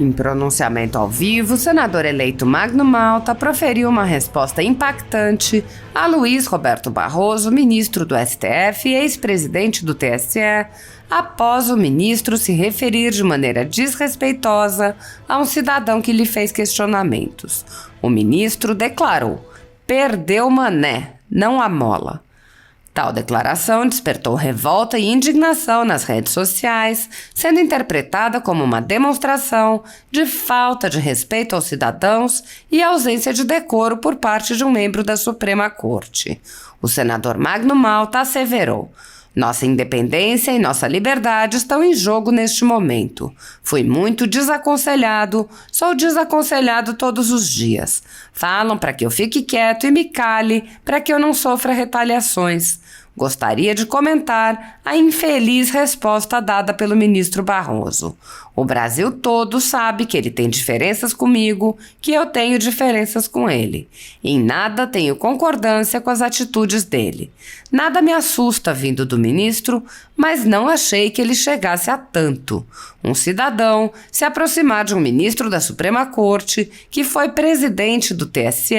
Em pronunciamento ao vivo, o senador eleito Magno Malta proferiu uma resposta impactante a Luiz Roberto Barroso, ministro do STF e ex-presidente do TSE, após o ministro se referir de maneira desrespeitosa a um cidadão que lhe fez questionamentos. O ministro declarou: "Perdeu mané, não a mola". Tal declaração despertou revolta e indignação nas redes sociais, sendo interpretada como uma demonstração de falta de respeito aos cidadãos e ausência de decoro por parte de um membro da Suprema Corte. O senador Magno Malta asseverou: "Nossa independência e nossa liberdade estão em jogo neste momento. Fui muito desaconselhado, sou desaconselhado todos os dias. Falam para que eu fique quieto e me cale, para que eu não sofra retaliações. Gostaria de comentar a infeliz resposta dada pelo ministro Barroso. O Brasil todo sabe que ele tem diferenças comigo, que eu tenho diferenças com ele. Em nada tenho concordância com as atitudes dele. Nada me assusta vindo do ministro, mas não achei que ele chegasse a tanto. Um cidadão se aproximar de um ministro da Suprema Corte, que foi presidente do TSE,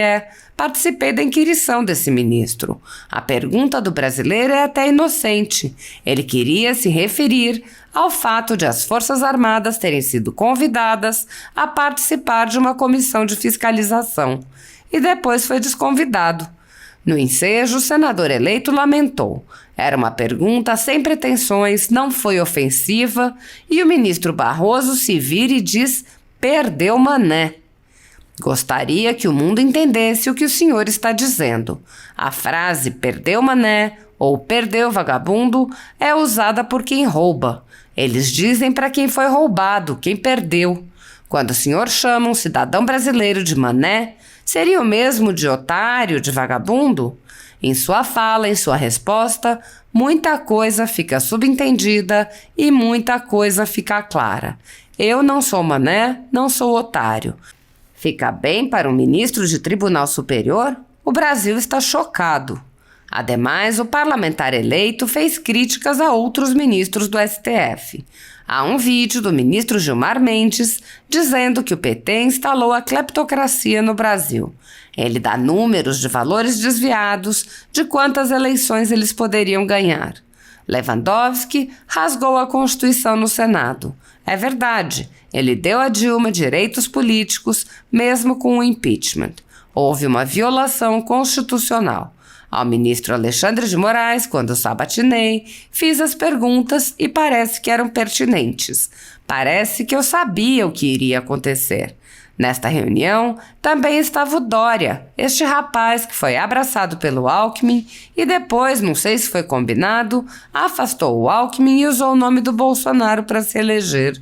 participei da inquirição desse ministro. A pergunta do brasileiro é até inocente. Ele queria se referir ao fato de as Forças Armadas terem sido convidadas a participar de uma comissão de fiscalização. E depois foi desconvidado. No ensejo, o senador eleito lamentou. Era uma pergunta sem pretensões, não foi ofensiva, e o ministro Barroso se vira e diz: "Perdeu mané". Gostaria que o mundo entendesse o que o senhor está dizendo. A frase "perdeu mané" ou "perdeu vagabundo" é usada por quem rouba. Eles dizem para quem foi roubado, quem perdeu. Quando o senhor chama um cidadão brasileiro de mané, seria o mesmo de otário, de vagabundo? Em sua fala, em sua resposta, muita coisa fica subentendida e muita coisa fica clara. Eu não sou mané, não sou otário. Fica bem para um ministro de Tribunal Superior? O Brasil está chocado. Ademais, o parlamentar eleito fez críticas a outros ministros do STF. Há um vídeo do ministro Gilmar Mendes dizendo que o PT instalou a cleptocracia no Brasil. Ele dá números de valores desviados de quantas eleições eles poderiam ganhar. Lewandowski rasgou a Constituição no Senado. É verdade, ele deu a Dilma direitos políticos, mesmo com o impeachment. Houve uma violação constitucional. Ao ministro Alexandre de Moraes, quando sabatinei, fiz as perguntas e parece que eram pertinentes. Parece que eu sabia o que iria acontecer. Nesta reunião, também estava o Dória, este rapaz que foi abraçado pelo Alckmin e depois, não sei se foi combinado, afastou o Alckmin e usou o nome do Bolsonaro para se eleger.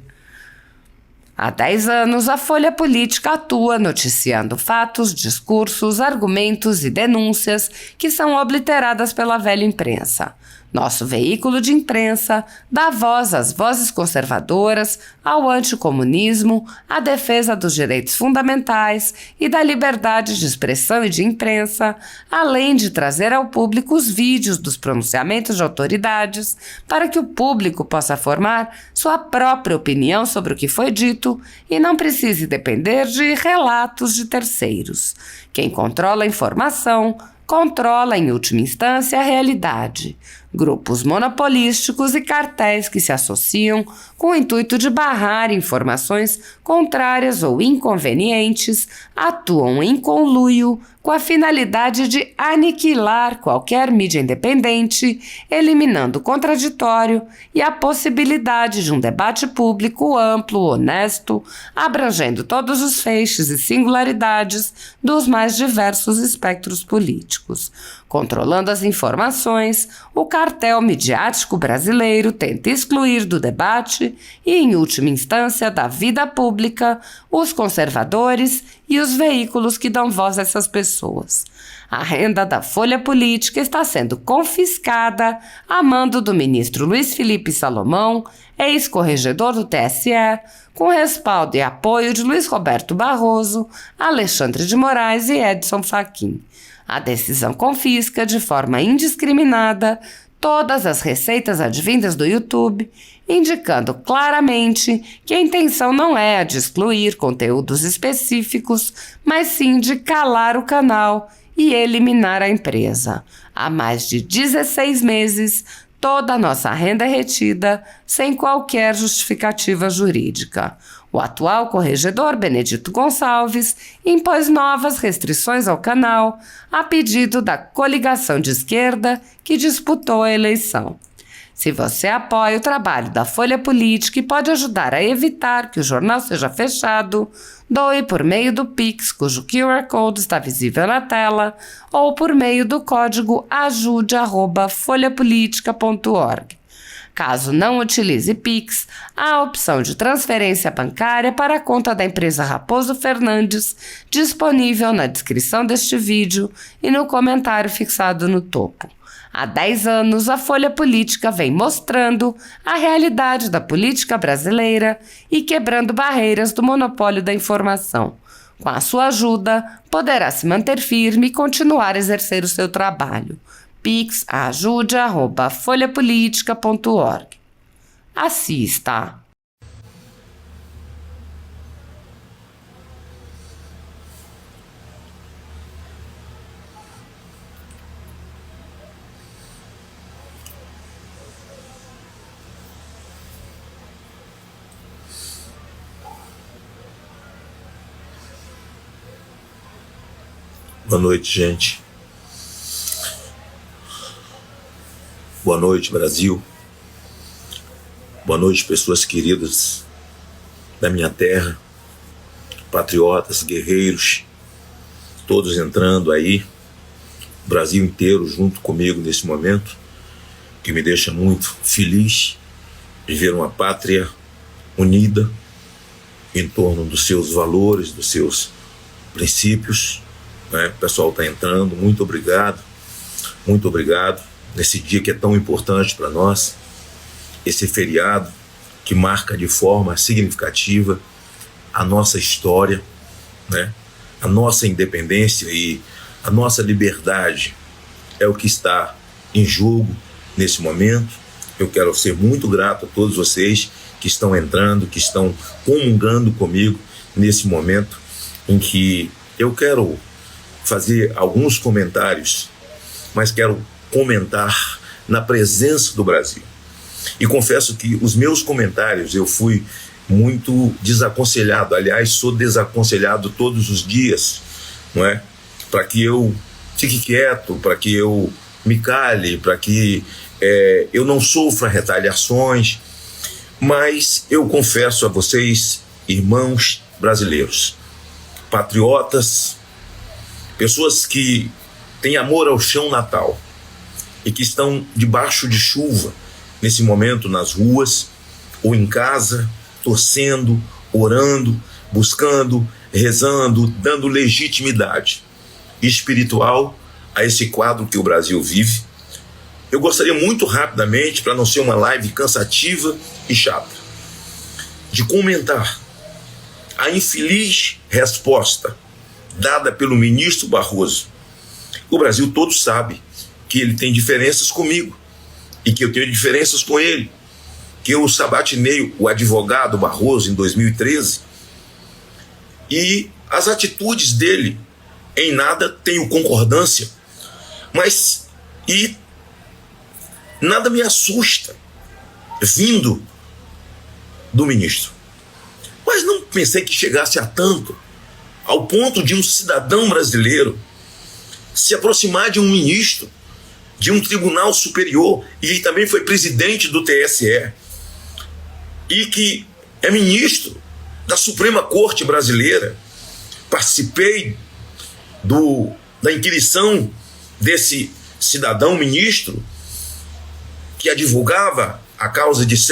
Há 10 anos, a Folha Política atua noticiando fatos, discursos, argumentos e denúncias que são obliteradas pela velha imprensa. Nosso veículo de imprensa dá voz às vozes conservadoras, ao anticomunismo, à defesa dos direitos fundamentais e da liberdade de expressão e de imprensa, além de trazer ao público os vídeos dos pronunciamentos de autoridades para que o público possa formar sua própria opinião sobre o que foi dito e não precise depender de relatos de terceiros. Quem controla a informação controla, em última instância, a realidade. Grupos monopolísticos e cartéis que se associam com o intuito de barrar informações contrárias ou inconvenientes atuam em conluio com a finalidade de aniquilar qualquer mídia independente, eliminando o contraditório e a possibilidade de um debate público amplo, honesto, abrangendo todos os feixes e singularidades dos mais diversos espectros políticos. Controlando as informações, o cartel midiático brasileiro tenta excluir do debate e, em última instância, da vida pública, os conservadores e os veículos que dão voz a essas pessoas. A renda da Folha Política está sendo confiscada a mando do ministro Luiz Felipe Salomão, ex-corregedor do TSE, com respaldo e apoio de Luiz Roberto Barroso, Alexandre de Moraes e Edson Fachin. A decisão confisca de forma indiscriminada todas as receitas advindas do YouTube indicando claramente que a intenção não é a de excluir conteúdos específicos, mas sim de calar o canal e eliminar a empresa. Há mais de 16 meses, toda a nossa renda é retida sem qualquer justificativa jurídica. O atual corregedor, Benedito Gonçalves, impôs novas restrições ao canal a pedido da coligação de esquerda que disputou a eleição. Se você apoia o trabalho da Folha Política e pode ajudar a evitar que o jornal seja fechado, doe por meio do Pix, cujo QR Code está visível na tela, ou por meio do código ajude@folhapolitica.org. Caso não utilize Pix, há a opção de transferência bancária para a conta da empresa Raposo Fernandes, disponível na descrição deste vídeo e no comentário fixado no topo. Há 10 anos, a Folha Política vem mostrando a realidade da política brasileira e quebrando barreiras do monopólio da informação. Com a sua ajuda, poderá se manter firme e continuar a exercer o seu trabalho. Pix ajude@folhapolitica.org. Assista! Boa noite, gente. Boa noite, Brasil. Boa noite, pessoas queridas da minha terra, patriotas, guerreiros, todos entrando aí, o Brasil inteiro junto comigo nesse momento, que me deixa muito feliz de ver uma pátria unida em torno dos seus valores, dos seus princípios. O pessoal está entrando, muito obrigado nesse dia que é tão importante para nós, esse feriado que marca de forma significativa a nossa história, a nossa independência e a nossa liberdade é o que está em jogo nesse momento. Eu quero ser muito grato a todos vocês que estão entrando, que estão comungando comigo nesse momento em que eu quero fazer alguns comentários, mas quero comentar na presença do Brasil. E confesso que os meus comentários eu fui muito desaconselhado, aliás, sou desaconselhado todos os dias, para que eu fique quieto, para que eu me cale, para que eu não sofra retaliações, mas eu confesso a vocês, irmãos brasileiros, patriotas, pessoas que têm amor ao chão natal e que estão debaixo de chuva nesse momento nas ruas ou em casa, torcendo, orando, buscando, rezando, dando legitimidade espiritual a esse quadro que o Brasil vive. Eu gostaria muito rapidamente, para não ser uma live cansativa e chata, de comentar a infeliz resposta dada pelo ministro Barroso. O Brasil todo sabe que ele tem diferenças comigo e que eu tenho diferenças com ele, que eu sabatinei o advogado Barroso em 2013 e as atitudes dele em nada tenho concordância, mas nada me assusta vindo do ministro. Mas não pensei que chegasse a tanto, ao ponto de um cidadão brasileiro se aproximar de um ministro de um tribunal superior, e ele também foi presidente do TSE, e que é ministro da Suprema Corte Brasileira. Participei da inquirição desse cidadão ministro que advogava a causa de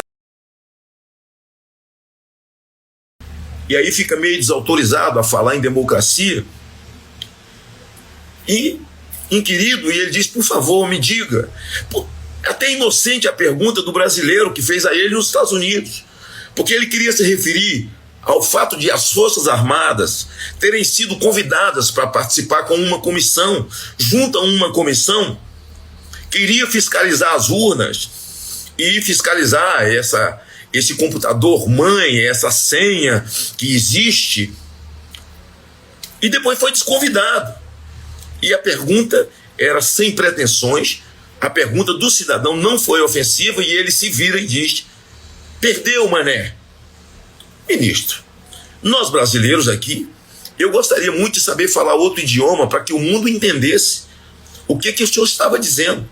e aí fica meio desautorizado a falar em democracia, e inquirido, e ele diz, por favor, me diga. Até inocente a pergunta do brasileiro que fez a ele nos Estados Unidos, porque ele queria se referir ao fato de as Forças Armadas terem sido convidadas para participar com uma comissão, junto a uma comissão que iria fiscalizar as urnas e fiscalizar esse computador mãe, essa senha que existe, e depois foi desconvidado. E a pergunta era sem pretensões, a pergunta do cidadão não foi ofensiva, e ele se vira e diz: perdeu, mané. Ministro, nós brasileiros aqui, eu gostaria muito de saber falar outro idioma para que o mundo entendesse o que o senhor estava dizendo.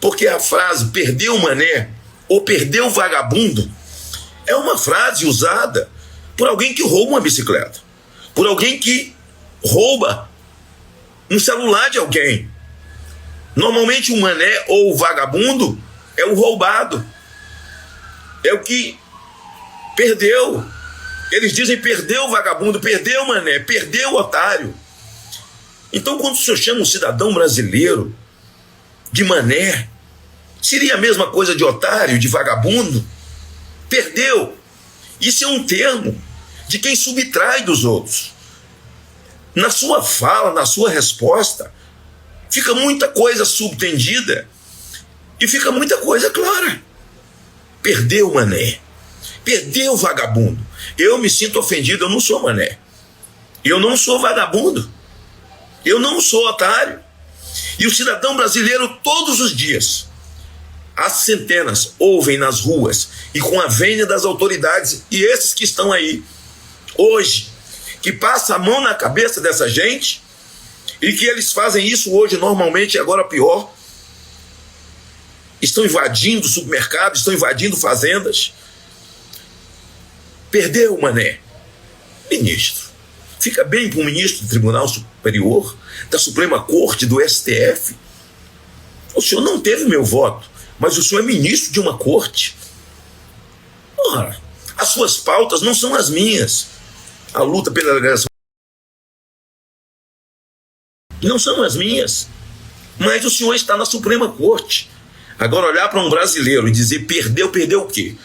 Porque a frase perdeu, mané, ou perdeu, vagabundo, é uma frase usada por alguém que rouba uma bicicleta, por alguém que rouba um celular de alguém. Normalmente o mané ou o vagabundo é o roubado, é o que perdeu. Eles dizem perdeu o vagabundo, perdeu o mané, perdeu o otário. Então quando o senhor chama um cidadão brasileiro de mané, seria a mesma coisa de otário, de vagabundo? Perdeu. Isso é um termo de quem subtrai dos outros. Na sua fala, na sua resposta, fica muita coisa subtendida e fica muita coisa clara. Perdeu, mané. Perdeu, vagabundo. Eu me sinto ofendido, eu não sou mané. Eu não sou vagabundo. Eu não sou otário. E o cidadão brasileiro, todos os dias, as centenas ouvem nas ruas e com a vênia das autoridades, e esses que estão aí hoje, que passa a mão na cabeça dessa gente, e que eles fazem isso hoje normalmente, e agora pior, estão invadindo supermercados, estão invadindo fazendas. Perdeu, mané. Ministro, fica bem para um ministro do Tribunal Superior, da Suprema Corte, do STF. O senhor não teve meu voto, mas o senhor é ministro de uma corte. Ora, as suas pautas não são as minhas. A luta pela legalização não são as minhas, mas o senhor está na Suprema Corte. Agora, olhar para um brasileiro e dizer perdeu, perdeu o quê?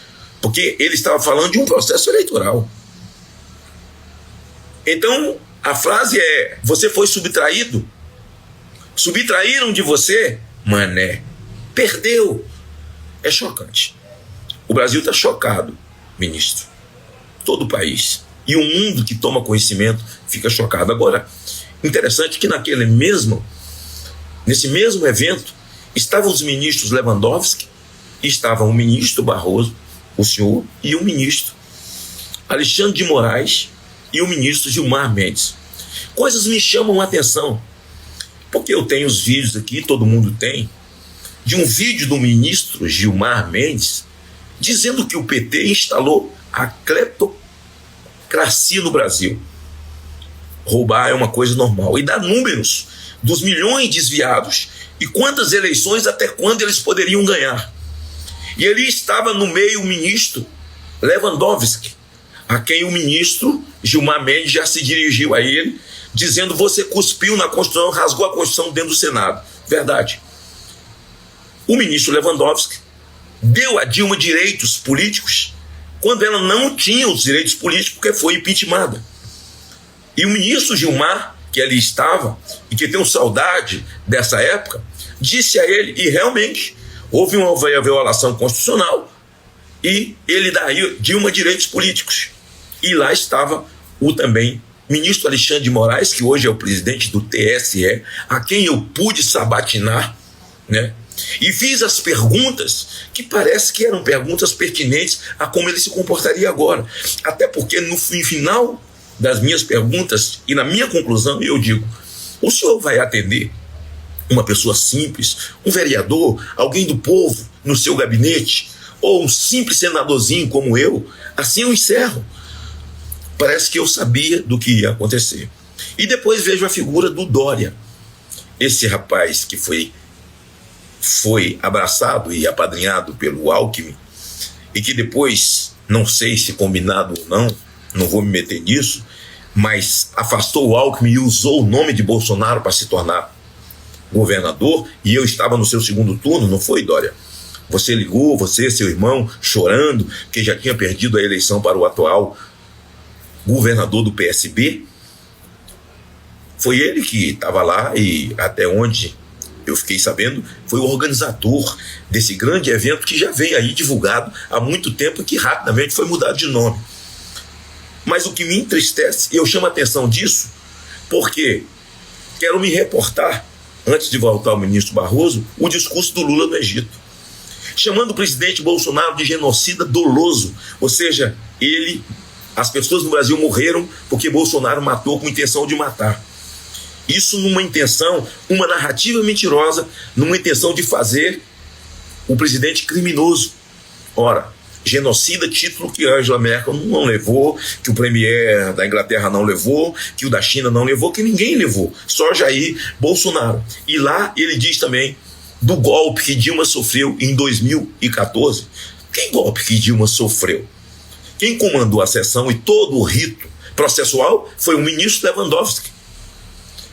Porque ele estava falando de um processo eleitoral. Então, a frase é: você foi subtraído? Subtraíram de você? Mané. Perdeu. É chocante. O Brasil está chocado, ministro. Todo o país. E o mundo que toma conhecimento fica chocado. Agora, interessante que nesse mesmo evento, estavam os ministros Lewandowski, estavam o ministro Barroso, o senhor, e o ministro Alexandre de Moraes e o ministro Gilmar Mendes. Coisas me chamam a atenção, porque eu tenho os vídeos aqui, todo mundo tem, de um vídeo do ministro Gilmar Mendes dizendo que o PT instalou a cleptocracia no Brasil. Roubar é uma coisa normal. E dá números dos milhões desviados e quantas eleições, até quando eles poderiam ganhar. E ali estava no meio o ministro Lewandowski, a quem o ministro Gilmar Mendes já se dirigiu a ele, dizendo: você cuspiu na Constituição, rasgou a Constituição dentro do Senado. Verdade. O ministro Lewandowski deu a Dilma direitos políticos quando ela não tinha os direitos políticos, porque foi impeachmentada. E o ministro Gilmar, que ali estava, e que tem saudade dessa época, disse a ele, e realmente houve uma violação constitucional, e ele daria Dilma direitos políticos. E lá estava o também ministro Alexandre de Moraes, que hoje é o presidente do TSE, a quem eu pude sabatinar, né? E fiz as perguntas que parece que eram perguntas pertinentes a como ele se comportaria agora. Até porque no final das minhas perguntas e na minha conclusão eu digo: o senhor vai atender uma pessoa simples, um vereador, alguém do povo no seu gabinete, ou um simples senadorzinho como eu? Assim eu encerro. Parece que eu sabia do que ia acontecer. E depois vejo a figura do Dória, esse rapaz que foi abraçado e apadrinhado pelo Alckmin, e que depois, não sei se combinado ou não vou me meter nisso, mas afastou o Alckmin e usou o nome de Bolsonaro para se tornar governador, e eu estava no seu segundo turno, não foi, Dória? Você ligou, você, seu irmão, chorando, que já tinha perdido a eleição para o atual governador do PSB. Foi ele que estava lá, e até onde eu fiquei sabendo, foi o organizador desse grande evento que já vem aí divulgado há muito tempo e que rapidamente foi mudado de nome. Mas o que me entristece, e eu chamo a atenção disso, porque quero me reportar, antes de voltar ao ministro Barroso, o discurso do Lula no Egito, chamando o presidente Bolsonaro de genocida doloso, ou seja, as pessoas no Brasil morreram porque Bolsonaro matou com intenção de matar. Isso numa intenção, uma narrativa mentirosa, numa intenção de fazer o presidente criminoso. Ora, genocida, título que Angela Merkel não levou, que o premier da Inglaterra não levou, que o da China não levou, que ninguém levou, só Jair Bolsonaro. E lá ele diz também do golpe que Dilma sofreu em 2014. Que golpe que Dilma sofreu? Quem comandou a sessão e todo o rito processual foi o ministro Lewandowski.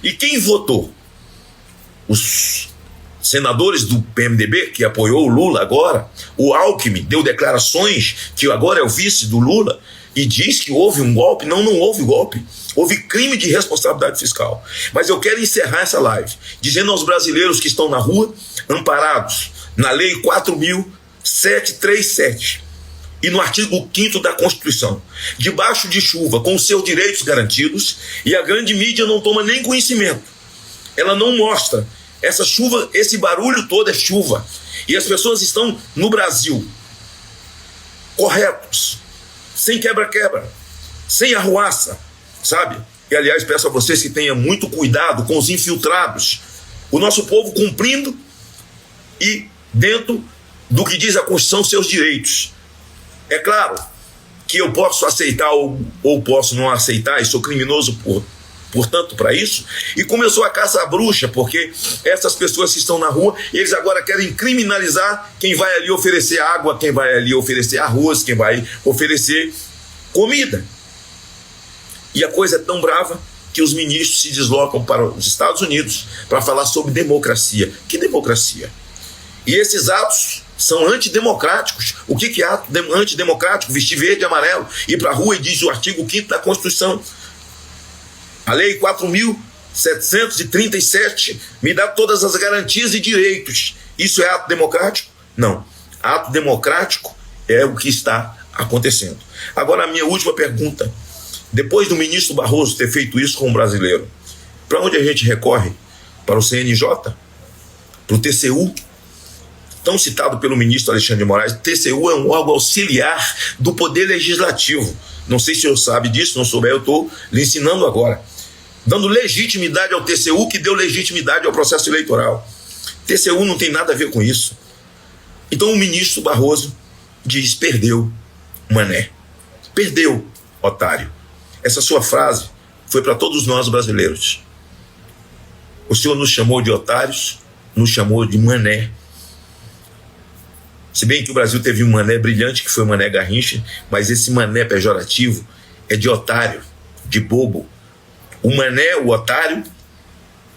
E quem votou? Os senadores do PMDB, que apoiou o Lula agora. O Alckmin deu declarações que agora é o vice do Lula e diz que houve um golpe. Não houve golpe. Houve crime de responsabilidade fiscal. Mas eu quero encerrar essa live dizendo aos brasileiros que estão na rua, amparados na Lei 4.737 e no artigo 5º da Constituição, debaixo de chuva, com os seus direitos garantidos, e a grande mídia não toma nem conhecimento. Ela não mostra. Essa chuva, esse barulho todo é chuva. E as pessoas estão no Brasil corretos, sem quebra-quebra, sem arruaça, sabe? E aliás, peço a vocês que tenham muito cuidado com os infiltrados. O nosso povo cumprindo e dentro do que diz a Constituição, seus direitos. É claro que eu posso aceitar ou posso não aceitar, e sou criminoso portanto, para isso. E começou a caça à bruxa, porque essas pessoas que estão na rua, eles agora querem criminalizar quem vai ali oferecer água, quem vai ali oferecer arroz, quem vai oferecer comida. E a coisa é tão brava que os ministros se deslocam para os Estados Unidos para falar sobre democracia. Que democracia? E esses atos são antidemocráticos. O que é ato antidemocrático? Vestir verde e amarelo, ir para a rua, e diz o artigo 5º da Constituição. A Lei 4.737 me dá todas as garantias e direitos. Isso é ato democrático? Não. Ato democrático é o que está acontecendo. Agora, a minha última pergunta. Depois do ministro Barroso ter feito isso com o brasileiro, para onde a gente recorre? Para o CNJ? Para o TCU? Tão citado pelo ministro Alexandre de Moraes, o TCU é um órgão auxiliar do Poder Legislativo. Não sei se o senhor sabe disso, não souber, eu estou lhe ensinando agora. Dando legitimidade ao TCU, que deu legitimidade ao processo eleitoral. TCU não tem nada a ver com isso. Então o ministro Barroso diz: perdeu, mané. Perdeu, otário. Essa sua frase foi para todos nós brasileiros. O senhor nos chamou de otários, nos chamou de mané. Se bem que o Brasil teve um mané brilhante, que foi o Mané Garrincha, mas esse mané pejorativo é de otário, de bobo. O mané, o otário,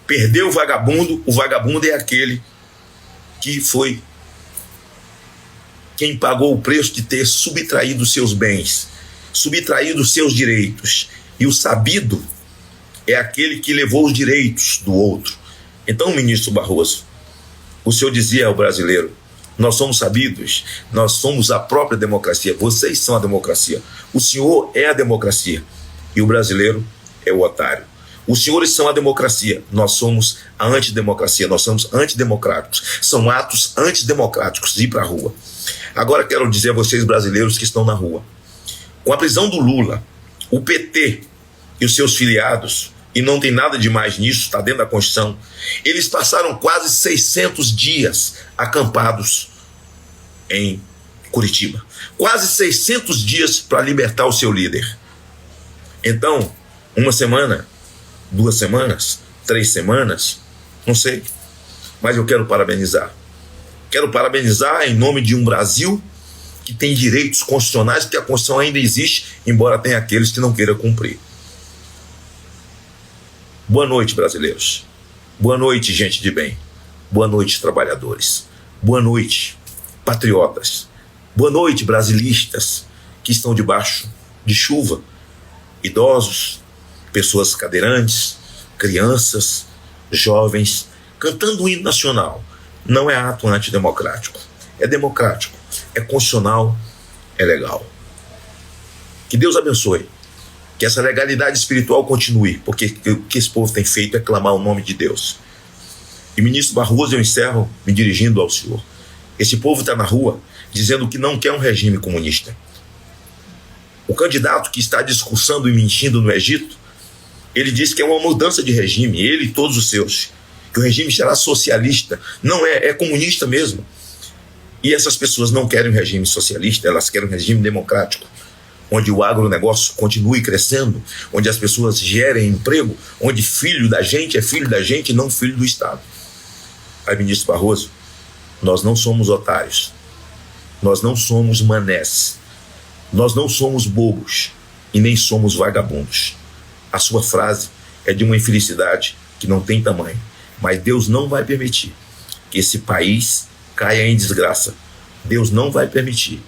perdeu o vagabundo é aquele que foi quem pagou o preço de ter subtraído seus bens, subtraído seus direitos. E o sabido é aquele que levou os direitos do outro. Então, ministro Barroso, o senhor dizia ao brasileiro: nós somos sabidos, nós somos a própria democracia, vocês são a democracia, o senhor é a democracia e o brasileiro é o otário. Os senhores são a democracia, nós somos a antidemocracia, nós somos antidemocráticos. São atos antidemocráticos de ir para a rua. Agora quero dizer a vocês, brasileiros que estão na rua, com a prisão do Lula, o PT e os seus filiados, e não tem nada de mais nisso, está dentro da Constituição, eles passaram quase 600 dias acampados em Curitiba. Quase 600 dias para libertar o seu líder. Então, uma semana, 2 semanas, 3 semanas, não sei, mas eu quero parabenizar. Quero parabenizar em nome de um Brasil que tem direitos constitucionais, que a Constituição ainda existe, embora tenha aqueles que não queiram cumprir. Boa noite, brasileiros. Boa noite, gente de bem. Boa noite, trabalhadores. Boa noite, patriotas. Boa noite, brasilistas que estão debaixo de chuva. Idosos, pessoas cadeirantes, crianças, jovens, cantando o hino nacional, não é ato antidemocrático. É democrático, é constitucional, é legal. Que Deus abençoe. Que essa legalidade espiritual continue, porque o que esse povo tem feito é clamar o nome de Deus. E ministro Barroso, eu encerro me dirigindo ao senhor. Esse povo está na rua dizendo que não quer um regime comunista. O candidato que está discursando e mentindo no Egito, ele disse que é uma mudança de regime, ele e todos os seus, que o regime será socialista. Não é comunista mesmo. E essas pessoas não querem um regime socialista, elas querem um regime democrático, onde o agronegócio continue crescendo, onde as pessoas gerem emprego, onde filho da gente é filho da gente e não filho do Estado. Aí, ministro Barroso, nós não somos otários, nós não somos manés, nós não somos bobos e nem somos vagabundos. A sua frase é de uma infelicidade que não tem tamanho, mas Deus não vai permitir que esse país caia em desgraça. Deus não vai permitir,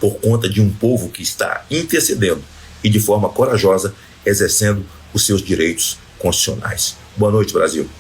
por conta de um povo que está intercedendo e de forma corajosa exercendo os seus direitos constitucionais. Boa noite, Brasil.